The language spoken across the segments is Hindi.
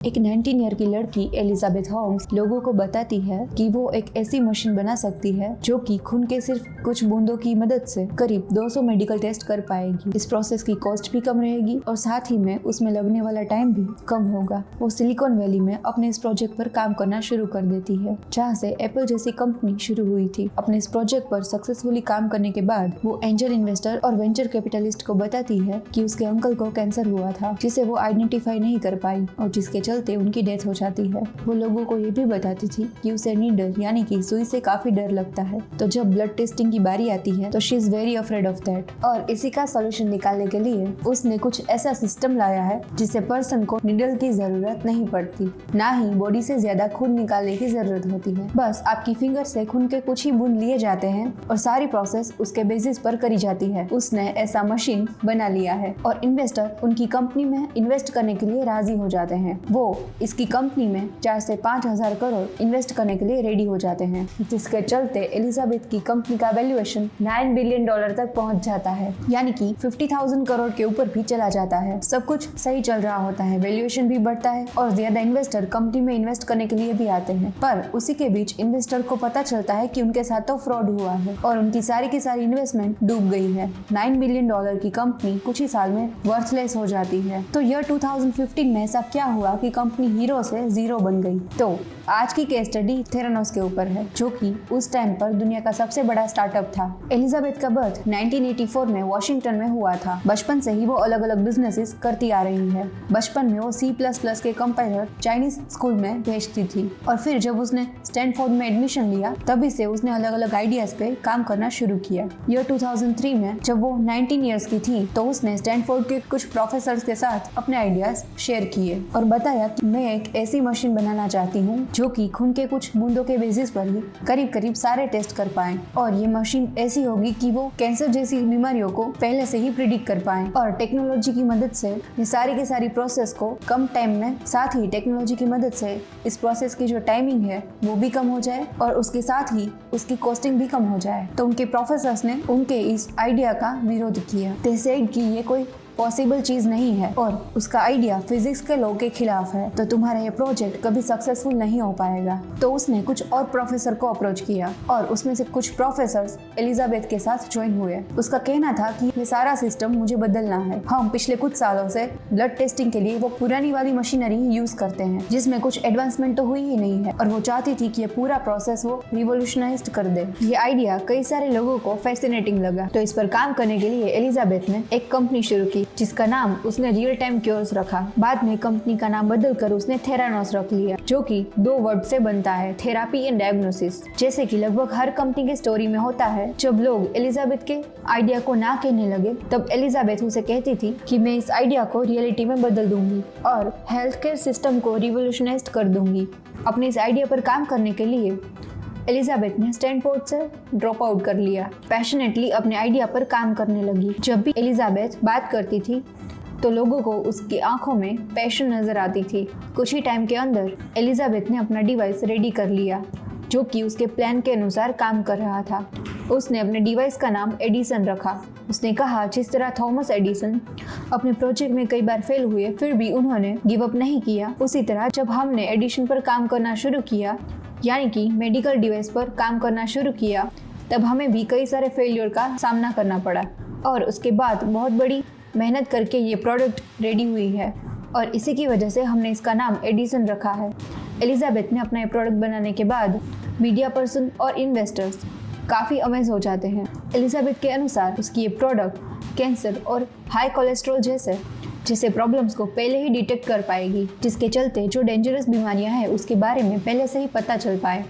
एक 19 ईयर की लड़की एलिजाबेथ होम्स लोगों को बताती है कि वो एक ऐसी मशीन बना सकती है जो कि खून के सिर्फ कुछ बूंदों की मदद से करीब 200 मेडिकल टेस्ट कर पाएगी। इस प्रोसेस की कॉस्ट भी कम रहेगी और साथ ही में उसमें लगने वाला टाइम भी कम होगा। वो सिलिकॉन वैली में अपने इस प्रोजेक्ट पर काम करना शुरू कर देती है, जहाँ से एप्पल जैसी कंपनी शुरू हुई थी। अपने इस प्रोजेक्ट पर सक्सेसफुली काम करने के बाद वो एंजल इन्वेस्टर और वेंचर कैपिटलिस्ट को बताती है कि उसके अंकल को कैंसर हुआ था, जिसे वो आइडेंटिफाई नहीं कर पाई और जिसके चलते उनकी डेथ हो जाती है। वो लोगों को ये भी बताती थी कि उसे नीडल यानी कि सुई से काफी डर लगता है। तो जब ब्लड टेस्टिंग की बारी आती है तो she is very afraid of that, और इसी का सोल्यूशन निकालने के लिए उसने कुछ ऐसा सिस्टम लाया है जिससे पर्सन को नीडल की जरूरत नहीं पड़ती, ना ही बॉडी से ज्यादा खून निकालने की जरूरत होती है। बस आपकी फिंगर से खून के कुछ ही बूंद लिए जाते हैं और सारी प्रोसेस उसके बेसिस पर करी जाती है। उसने ऐसा मशीन बना लिया है और इन्वेस्टर उनकी कंपनी में इन्वेस्ट करने के लिए राजी हो जाते हैं। वो इसकी कंपनी में 4 से 5,000 करोड़ इन्वेस्ट करने के लिए रेडी हो जाते हैं, जिसके चलते एलिजाबेथ की कंपनी का वैल्यूएशन $9 बिलियन तक पहुंच जाता है, यानी कि 50,000 करोड़ के ऊपर भी चला जाता है। सब कुछ सही चल रहा होता है, वैल्यूएशन भी बढ़ता है और ज्यादा इन्वेस्टर कंपनी में इन्वेस्ट करने के लिए भी आते हैं। पर उसी के बीच इन्वेस्टर को पता चलता है कि उनके साथ तो फ्रॉड हुआ है और उनकी सारी की सारी इन्वेस्टमेंट डूब गई है। $9 बिलियन की कंपनी कुछ ही साल में वर्थलेस हो जाती है। तो ईयर 2015 में ऐसा क्या हुआ कि कंपनी हीरो से जीरो बन गई? तो आज की केस स्टडी थेरानोस के ऊपर है, जो कि उस टाइम पर दुनिया का सबसे बड़ा स्टार्टअप था। एलिजाबेथ का बर्थ 1984 में वॉशिंगटन में हुआ था। बचपन से ही वो अलग अलग बिजनेसेस करती आ रही है। बचपन में वो C++ के कंपाइलर चाइनीज स्कूल में भेजती थी और फिर जब उसने स्टैनफोर्ड में एडमिशन लिया तभी से उसने अलग अलग आइडियाज पे काम करना शुरू किया। ईयर 2003 में जब वो 19 ईयर्स की थी तो उसने स्टैनफोर्ड के कुछ प्रोफेसर के साथ अपने आइडियाज शेयर किए और बताया कि मैं एक ऐसी मशीन बनाना चाहती हूँ जो कि खून के कुछ बूंदों के बेसिस पर ही करीब करीब सारे टेस्ट कर पाए, और ये मशीन ऐसी होगी कि वो कैंसर जैसी बीमारियों को पहले से ही प्रिडिक्ट कर पाए। और टेक्नोलॉजी की मदद से ये सारी की सारी प्रोसेस को कम टाइम में, साथ ही टेक्नोलॉजी की मदद से इस प्रोसेस की जो टाइमिंग है वो भी कम हो जाए और उसके साथ ही उसकी कॉस्टिंग भी कम हो जाए। तो उनके प्रोफेसर्स ने उनके इस आइडिया का विरोध किया। दे सेड कि ये कोई पॉसिबल चीज नहीं है और उसका आइडिया फिजिक्स के लॉ के खिलाफ है, तो तुम्हारा ये प्रोजेक्ट कभी सक्सेसफुल नहीं हो पाएगा। तो उसने कुछ और प्रोफेसर को अप्रोच किया और उसमें से कुछ प्रोफेसर्स एलिजाबेथ के साथ ज्वाइन हुए। उसका कहना था कि ये सारा सिस्टम मुझे बदलना है। हम पिछले कुछ सालों से ब्लड टेस्टिंग के लिए वो पुरानी वाली मशीनरी यूज करते हैं जिसमें कुछ एडवांसमेंट तो हुई ही नहीं है, और वो चाहती थी कि ये पूरा प्रोसेस वो रिवोल्यूशनाइज कर दे। ये आइडिया कई सारे लोगों को फैसिनेटिंग लगा, तो इस पर काम करने के लिए एलिजाबेथ ने एक कंपनी शुरू की जिसका नाम उसने रियल टाइम क्योर्स रखा। बाद में कंपनी का नाम बदलकर उसने थेरानोस रख लिया, जो कि 2 वर्ड से बनता है, थेरापी एंड डायग्नोसिस। जैसे कि लगभग हर कंपनी की स्टोरी में होता है, जब लोग एलिजाबेथ के आइडिया को ना कहने लगे तब एलिजाबेथ उसे कहती थी कि मैं इस आइडिया को रियलिटी में बदल दूंगी और हेल्थ केयर सिस्टम को रिवोल्यूशनाइज कर दूंगी। अपने इस आइडिया पर काम करने के लिए एलिजाबेथ ने स्टैनफोर्ड से ड्रॉप आउट कर लिया, पैशनेटली अपने आइडिया पर काम करने लगी। जब भी एलिजाबेथ बात करती थी तो लोगों को उसकी आंखों में पैशन नजर आती थी। कुछ ही टाइम के अंदर एलिजाबेथ ने अपना डिवाइस रेडी कर लिया, जो कि उसके प्लान के अनुसार काम कर रहा था। उसने अपने डिवाइस का नाम एडिसन रखा। उसने कहा जिस तरह थॉमस एडिसन अपने प्रोजेक्ट में कई बार फेल हुए फिर भी उन्होंने गिव अप नहीं किया, उसी तरह जब हमने एडिशन पर काम करना शुरू किया, यानी कि मेडिकल डिवाइस पर काम करना शुरू किया, तब हमें भी कई सारे फेलियर का सामना करना पड़ा और उसके बाद बहुत बड़ी मेहनत करके ये प्रोडक्ट रेडी हुई है और इसी की वजह से हमने इसका नाम एडिसन रखा है। एलिजाबेथ ने अपना ये प्रोडक्ट बनाने के बाद मीडिया पर्सन और इन्वेस्टर्स काफ़ी अमेज हो जाते हैं। एलिजाबेथ के अनुसार उसकी ये प्रोडक्ट कैंसर और हाई कोलेस्ट्रॉल जैसे प्रॉब्लम्स को पहले ही डिटेक्ट कर पाएगी, जिसके चलते जो डेंजरस बीमारियां हैं उसके बारे में पहले से ही पता चल पाए,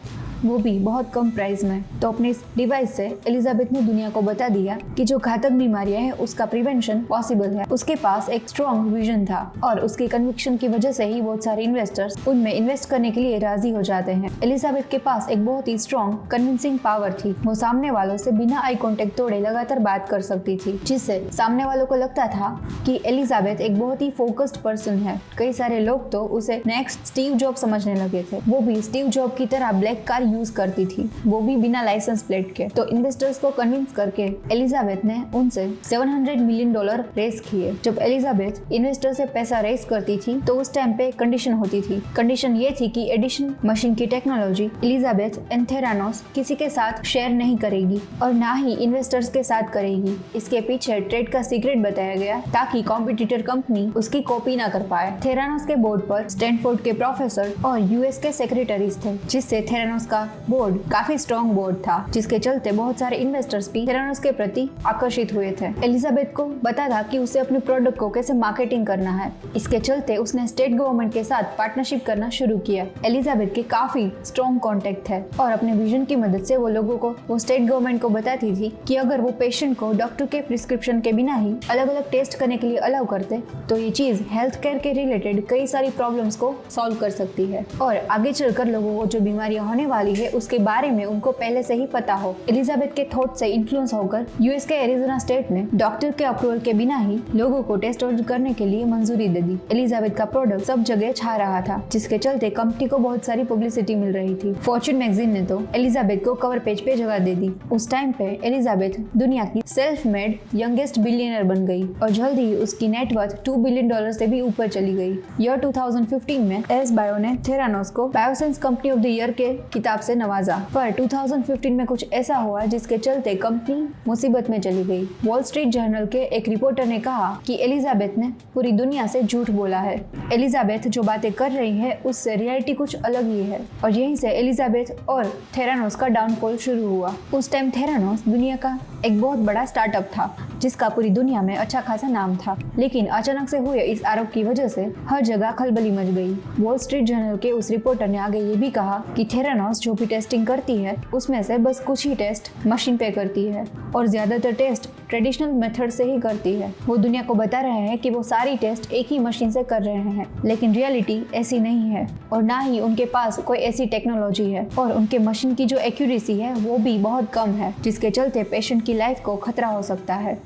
वो भी बहुत कम प्राइस में। तो अपने इस डिवाइस से एलिजाबेथ ने दुनिया को बता दिया कि जो घातक बीमारियां हैं उसका प्रिवेंशन पॉसिबल है। उसके पास एक स्ट्रॉन्ग विजन था और उसके कन्विक्शन की वजह से ही बहुत सारे इन्वेस्टर्स उनमें इन्वेस्ट करने के लिए राजी हो जाते हैं। एलिजाबेथ के पास एक बहुत ही स्ट्रॉन्ग कन्विंसिंग पावर थी। वो सामने वालों से बिना आई कॉन्टेक्ट तोड़े लगातार बात कर सकती थी, जिससे सामने वालों को लगता था कि एलिजाबेथ एक बहुत ही फोकस्ड पर्सन है। कई सारे लोग तो उसे नेक्स्ट स्टीव जॉब समझने लगे थे। वो भी स्टीव जॉब की तरह ब्लैक कार यूज करती थी, वो भी बिना लाइसेंस प्लेट के। तो इन्वेस्टर्स को कन्विंस करके एलिजाबेथ ने उनसे $700 मिलियन रेज किए। जब एलिजाबेथ इन्वेस्टर से पैसा रेज करती थी तो उस टाइम पे कंडीशन होती थी। कंडीशन ये थी कि एडिशन मशीन की टेक्नोलॉजी एलिजाबेथ एंड थेरानोस किसी के साथ शेयर नहीं करेगी और ना ही इन्वेस्टर्स के साथ करेगी। इसके पीछे ट्रेड का सीक्रेट बताया गया ताकि कॉम्पिटिटर कंपनी उसकी कॉपी ना कर पाए। थेरानोस के बोर्ड पर स्टैनफोर्ड के प्रोफेसर और यूएस के सेक्रेटरीज थे, जिससे थेरानोस का बोर्ड काफी स्ट्रॉन्ग बोर्ड था, जिसके चलते बहुत सारे इन्वेस्टर्स भी थेरानोस के प्रति आकर्षित हुए थे। एलिजाबेथ को पता था कि उसे अपने प्रोडक्ट को कैसे मार्केटिंग करना है। इसके चलते उसने स्टेट गवर्नमेंट के साथ पार्टनरशिप करना शुरू किया। एलिजाबेथ के काफी स्ट्रॉन्ग कॉन्टेक्ट थे और अपने विजन की मदद से वो लोगों को, वो स्टेट गवर्नमेंट को बताती थी कि अगर वो पेशेंट को डॉक्टर के प्रिस्क्रिप्शन के बिना ही अलग अलग टेस्ट करने के लिए अलाउ करते तो ये चीज हेल्थ केयर के रिलेटेड कई सारी प्रॉब्लम्स को सॉल्व कर सकती है और आगे चलकर लोगों को जो बीमारियां होने वाली है उसके बारे में उनको पहले से ही पता हो। एलिजाबेथ के थॉट से इन्फ्लुएंस होकर यूएस के एरिजोना स्टेट ने डॉक्टर के अप्रूवल के बिना ही लोगों को टेस्ट ऑर्डर करने के लिए मंजूरी दे दी। एलिजाबेथ का प्रोडक्ट सब जगह छा रहा था, जिसके चलते कंपनी को बहुत सारी पब्लिसिटी मिल रही थी। फॉर्च्यून मैगजीन ने तो एलिजाबेथ को कवर पेज पे जगह दे दी। उस टाइम पे एलिजाबेथ दुनिया की सेल्फ मेड यंगेस्ट बिलियनर बन गई और जल्द ही उसकी नेटवर्थ $2 बिलियन से भी ऊपर चली गई। ईयर 2015 में एस बायो ने थेरानोस को बायोसेंस कंपनी ऑफ द ईयर के किताब से नवाजा, पर 2015 में कुछ ऐसा हुआ जिसके चलते कंपनी मुसीबत में चली गई। वॉल स्ट्रीट जर्नल के एक रिपोर्टर ने कहा कि एलिजाबेथ ने पूरी दुनिया से झूठ बोला है। एलिजाबेथ जो बातें कर रही है उससे रियलिटी कुछ अलग ही है और यहीं से एलिजाबेथ और थेरानोस का डाउनफॉल शुरू हुआ। उस टाइम थेरानोस दुनिया का एक बहुत बड़ा स्टार्टअप था जिसका पूरी दुनिया में अच्छा खासा नाम था, लेकिन अचानक से हुए इस आरोप की वजह से हर जगह खलबली मच गई। वॉल स्ट्रीट जर्नल के उस रिपोर्टर ने आगे ये भी कहा कि थेरानोस जो भी टेस्टिंग करती है उसमें से बस कुछ ही टेस्ट मशीन पे करती है और ज्यादातर टेस्ट ट्रेडिशनल मेथड से ही करती है। वो दुनिया को बता रहे हैं कि वो सारी टेस्ट एक ही मशीन से कर रहे हैं, लेकिन रियलिटी ऐसी नहीं है और ना ही उनके पास कोई ऐसी टेक्नोलॉजी है और उनके मशीन की जो एक्यूरेसी है वो भी बहुत कम है, जिसके चलते पेशेंट की लाइफ को खतरा हो सकता है।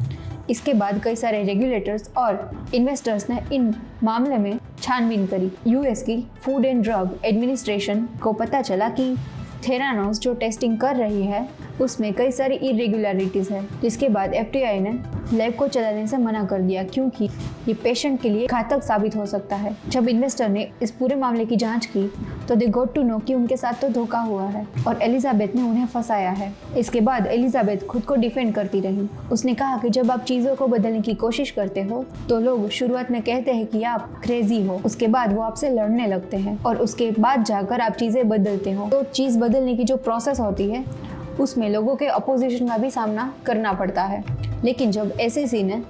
इसके बाद कई सारे रेगुलेटर्स और इन्वेस्टर्स ने इन मामले में छानबीन करी। यूएस की फूड एंड ड्रग एडमिनिस्ट्रेशन को पता चला कि थेरानोस जो टेस्टिंग कर रही है उसमें कई सारी इरेगुलरिटीज है, जिसके बाद एफटीआई ने लैब को चलाने से मना कर दिया क्योंकि ये पेशेंट के लिए घातक साबित हो सकता है। जब इन्वेस्टर ने इस पूरे मामले की जांच की तो दे गॉट टू नो कि उनके साथ तो धोखा हुआ है और एलिजाबेथ ने उन्हें फंसाया है। इसके बाद एलिजाबेथ खुद को डिफेंड करती रही। उसने कहा कि जब आप चीज़ों को बदलने की कोशिश करते हो तो लोग शुरुआत में कहते हैं कि आप क्रेजी हो, उसके बाद वो आपसे लड़ने लगते हैं और उसके बाद जाकर आप चीज़ें बदलते हो। तो चीज़ बदलने की जो प्रोसेस होती है उसमें लोगों के अपोजिशन का भी सामना करना पड़ता है। लेकिन जब एसएसी ने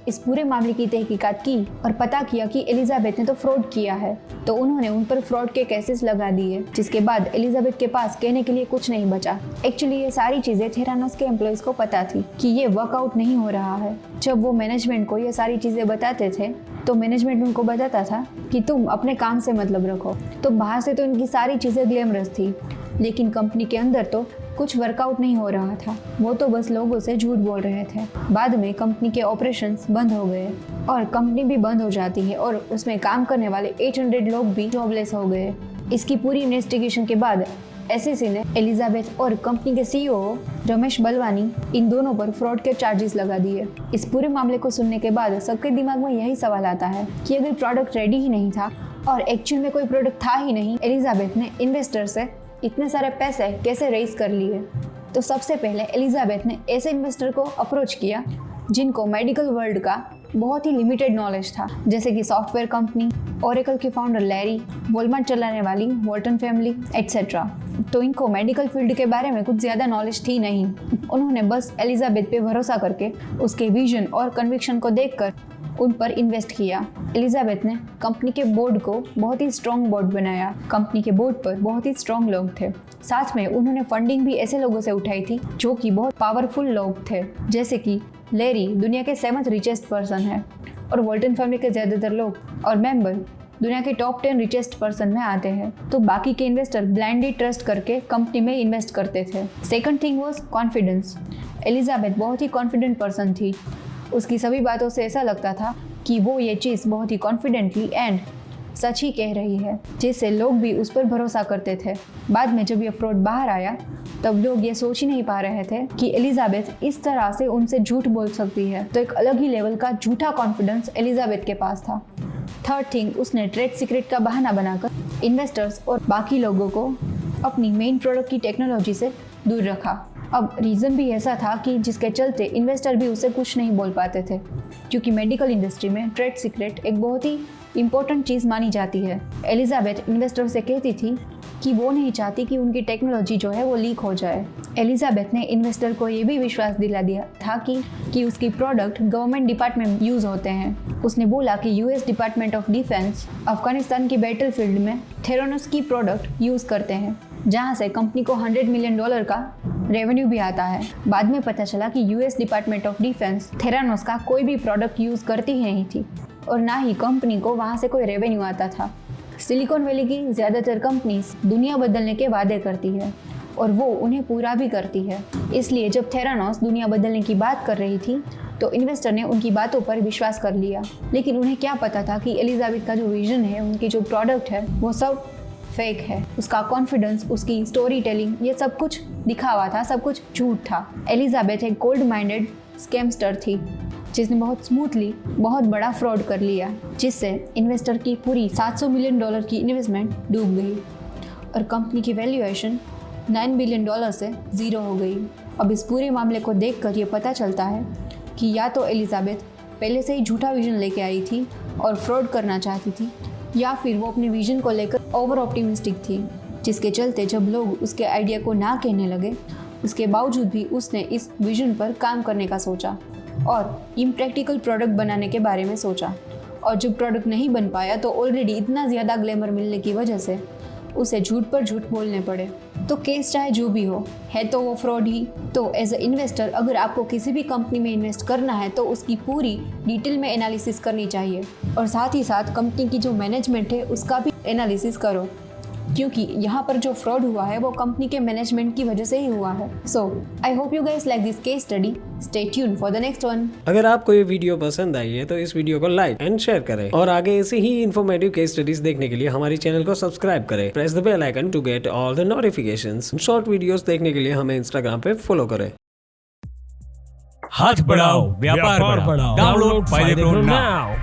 इस पूरे मामले की तहकीकात की और पता किया कि एलिजाबेथ ने तो फ्रॉड किया है, तो उन्होंने उन पर फ्रॉड के केसेस लगा दिए, जिसके बाद एलिजाबेथ के पास कहने के लिए कुछ नहीं बचा। एक्चुअली ये सारी चीज़ें थेरानोस के एम्प्लॉयज़ को पता थी कि ये वर्कआउट नहीं हो रहा है। जब वो मैनेजमेंट को ये सारी चीज़ें बताते थे तो मैनेजमेंट उनको बताता था कि तुम अपने काम से मतलब रखो। तो बाहर से तो इनकी सारी चीज़ें ग्लैमरस थी, लेकिन कंपनी के अंदर तो कुछ वर्कआउट नहीं हो रहा था। वो तो बस लोगों से झूठ बोल रहे थे। बाद में कंपनी के ऑपरेशंस बंद हो गए और कंपनी भी बंद हो जाती है और उसमें काम करने वाले 800 लोग भी जॉबलेस हो गए। इसकी पूरी इन्वेस्टिगेशन के बाद एसएसी ने एलिजाबेथ और कंपनी के सीईओ रमेश बलवानी इन दोनों पर फ्रॉड के चार्जेस लगा दिए। इस पूरे मामले को सुनने के बाद सबके दिमाग में यही सवाल आता है कि अगर प्रोडक्ट रेडी ही नहीं था और एक्चुअल में कोई प्रोडक्ट था ही नहीं, एलिजाबेथ ने इन्वेस्टर से इतने सारे पैसे कैसे रेज कर लिए। तो सबसे पहले एलिजाबेथ ने ऐसे इन्वेस्टर को अप्रोच किया जिनको मेडिकल वर्ल्ड का बहुत ही लिमिटेड नॉलेज था, जैसे कि सॉफ्टवेयर कंपनी, ओरेकल के फाउंडर लैरी, वॉलमार्ट चलाने वाली वॉल्टन फैमिली एटसेट्रा। तो इनको मेडिकल फील्ड के बारे में कुछ ज़्यादा नॉलेज थी नहीं। उन्होंने बस एलिजाबेथ पे भरोसा करके उसके विजन और कन्विक्शन को देखकर उन पर इन्वेस्ट किया। एलिजाबेथ ने कंपनी के बोर्ड को बहुत ही स्ट्रॉन्ग बोर्ड बनाया। कंपनी के बोर्ड पर बहुत ही स्ट्रॉन्ग लोग थे। साथ में उन्होंने फंडिंग भी ऐसे लोगों से उठाई थी जो कि बहुत पावरफुल लोग थे, जैसे कि लैरी दुनिया के 7th रिचेस्ट पर्सन है और वॉल्टन फैमिली के ज़्यादातर लोग और मेंबर दुनिया के टॉप 10 रिचेस्ट पर्सन में आते हैं। तो बाकी के इन्वेस्टर ब्लाइंडली ट्रस्ट करके कंपनी में इन्वेस्ट करते थे। Second thing was confidence. Elizabeth बहुत ही कॉन्फिडेंट पर्सन थी। उसकी सभी बातों से ऐसा लगता था कि वो ये चीज़ बहुत ही कॉन्फिडेंटली एंड सच ही कह रही है, जिससे लोग भी उस पर भरोसा करते थे। बाद में जब ये फ्रॉड बाहर आया तब लोग ये सोच ही नहीं पा रहे थे कि एलिजाबेथ इस तरह से उनसे झूठ बोल सकती है। तो एक अलग ही लेवल का झूठा कॉन्फिडेंस एलिजाबेथ के पास था। थर्ड थिंग, उसने ट्रेड सीक्रेट का बहाना बनाकर इन्वेस्टर्स और बाकी लोगों को अपनी मेन प्रोडक्ट की टेक्नोलॉजी से दूर रखा। अब रीज़न भी ऐसा था कि जिसके चलते इन्वेस्टर भी उसे कुछ नहीं बोल पाते थे, क्योंकि मेडिकल इंडस्ट्री में ट्रेड सीक्रेट एक बहुत ही इम्पोर्टेंट चीज़ मानी जाती है। एलिजाबेथ इन्वेस्टर से कहती थी कि वो नहीं चाहती कि उनकी टेक्नोलॉजी जो है वो लीक हो जाए। एलिजाबेथ ने इन्वेस्टर को ये भी विश्वास दिला दिया था कि उसकी प्रोडक्ट गवर्नमेंट डिपार्टमेंट यूज़ होते हैं। उसने बोला कि US department of defence Afghanistan की बैटलफील्ड में थेरानोस की प्रोडक्ट यूज़ करते हैं, जहाँ से कंपनी को $100 मिलियन का रेवेन्यू भी आता है। बाद में पता चला कि US department of defence Theranos का कोई भी प्रोडक्ट यूज़ करती ही नहीं थी और ना ही कंपनी को वहाँ से कोई रेवेन्यू आता था। सिलिकॉन वैली की ज़्यादातर कंपनीज दुनिया बदलने के वादे करती है और वो उन्हें पूरा भी करती है। इसलिए जब थेरानोस दुनिया बदलने की बात कर रही थी तो इन्वेस्टर ने उनकी बातों पर विश्वास कर लिया। लेकिन उन्हें क्या पता था कि एलिजाबेथ का जो विजन है, उनकी जो प्रोडक्ट है, वो सब फेक है। उसका कॉन्फिडेंस, उसकी स्टोरी टेलिंग, ये सब कुछ दिखावा था, सब कुछ झूठ था। एलिजाबेथ एक कोल्ड माइंडेड स्कैमस्टर थी जिसने बहुत स्मूथली बहुत बड़ा फ्रॉड कर लिया, जिससे इन्वेस्टर की पूरी $700 मिलियन की इन्वेस्टमेंट डूब गई और कंपनी की वैल्यूएशन $9 बिलियन से ज़ीरो हो गई। अब इस पूरे मामले को देखकर ये पता चलता है कि या तो एलिजाबेथ पहले से ही झूठा विजन लेके आई थी और फ्रॉड करना चाहती थी, या फिर वो अपने विजन को लेकर ओवर ऑप्टिमिस्टिक थी, जिसके चलते जब लोग उसके आइडिया को ना कहने लगे, उसके बावजूद भी उसने इस विजन पर काम करने का सोचा और इम्प्रैक्टिकल प्रोडक्ट बनाने के बारे में सोचा। और जब प्रोडक्ट नहीं बन पाया तो ऑलरेडी इतना ज़्यादा ग्लैमर मिलने की वजह से उसे झूठ पर झूठ बोलने पड़े। तो केस चाहे जो भी हो, है तो वो फ्रॉड ही। तो एज अ इन्वेस्टर अगर आपको किसी भी कंपनी में इन्वेस्ट करना है तो उसकी पूरी डिटेल में एनालिसिस करनी चाहिए और साथ ही साथ कंपनी की जो मैनेजमेंट है उसका भी एनालिसिस करो, क्योंकि यहाँ पर जो फ्रॉड हुआ है वो कंपनी के मैनेजमेंट की वजह से ही हुआ है। So I hope you guys like this case study. Stay tune for the next one. अगर आपको ये वीडियो पसंद आई है तो इस वीडियो को लाइक एंड शेयर करें और आगे ऐसे ही इन्फॉर्मेटिव केस स्टडीज देखने के लिए हमारी चैनल को सब्सक्राइब करें। Press the bell icon to get all the notifications. Short videos देखने के लिए हमें इंस्टाग्राम पे फॉलो करें। हाथ बढ़ाओ, व्यापार बढ़ाओ। डाउनलोड फायदे प्रो नाउ।